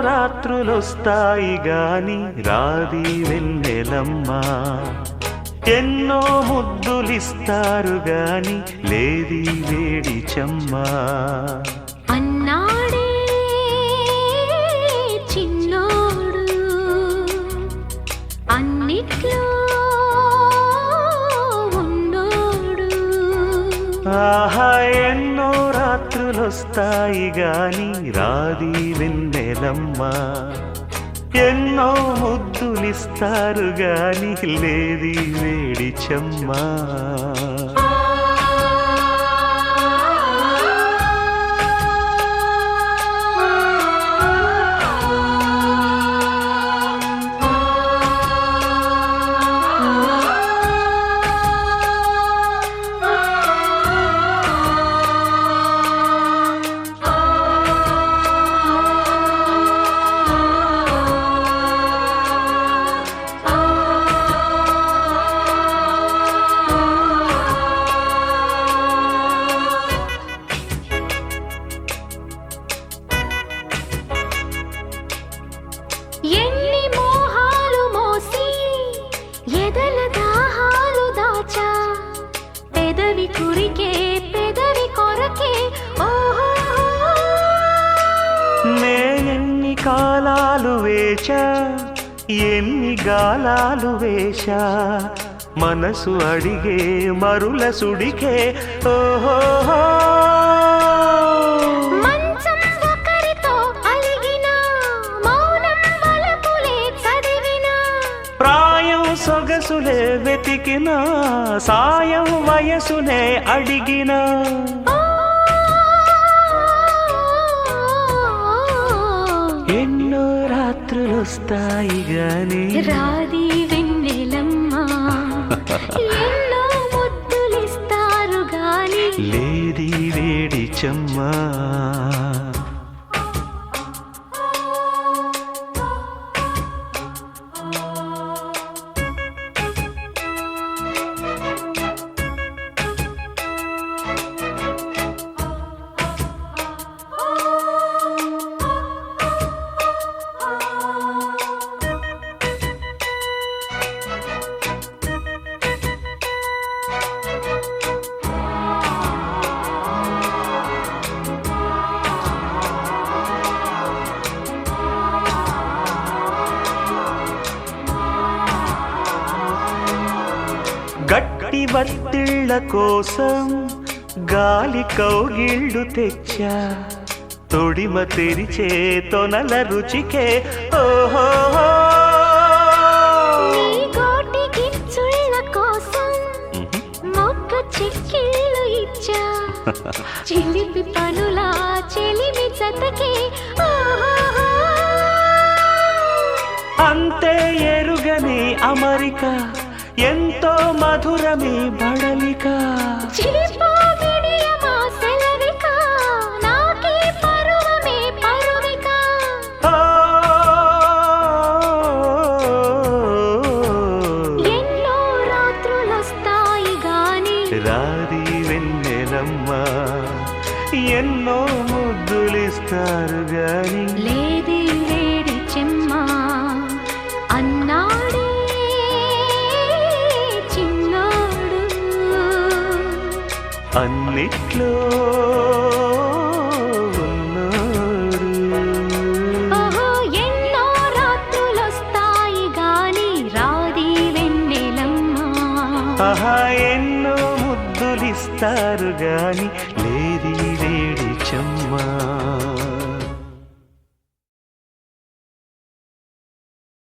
రాత్రులొస్తాయి గాని రాది వెన్నెలమ్మ ఎన్నో ముద్దులిస్తారు గాని లేది వేడి చెమ్మ అన్నాడే చిన్నోడు అన్నిట్లో ఉన్నోడు ఆహా ఎన్నో రాత్రులొస్తాయి గాని రాది వెన్నెలమ్మ ఎన్నో ముద్దులిస్తారు గాని లేది వేడి చెమ్మ ఎన్ని మోహాలు మోసి ఎదల దాహాలు దాచా పెదవి కురికే పెదవి కొరకే ఓహో నేనెన్ని కాలాలు వేచా ఎన్ని గాలాలు వేశా మనసు అడిగే మరుల సుడికే ఓహో మంచం ఒకరితో అలిగిన మౌనం వలపులే చదివిన ప్రాయం సొగసులే వెతికిన సాయం వయసునే అడిగిన ఎన్నో రాత్రులొస్తాయి గాని రాది వెన్నెలమ్మ ఎన్నో ముద్దులిస్తారు గాని లేది వేడి చెమ్మ గట్టి బత్తిళ్ళ కోసం గాలి కౌగిళ్ళు తెచ్చా తొడిమ తెరిచే తొనల రుచికే ఓహో నీ గోటి గిచ్చుళ్ళ కోసం మొక్క చిక్కిళ్ళు ఇచ్చా చిలిపి పనులా చెలిమి జతకే ఓహో అంతే ఎరుగని అమరిక ఎంతో మధురమే బడలిక చిలిపో విడియమా సెలవిక నాకే పరువమే పరువిక ఎన్నో రాత్రులొస్తాయి గాని రాది వెన్నెలమ్మ ఎన్నో ముద్దులిస్తారు గాని లేది వేడి చెమ్మ అన్నాడే చిన్నోడు అన్నిట్లో ఉన్నాడు ఓహో ఎన్నో రాత్రులొస్తాయి గాని రాది వెన్నెలమ్మ ఆహా ఎన్నో ముద్దులిస్తారు గాని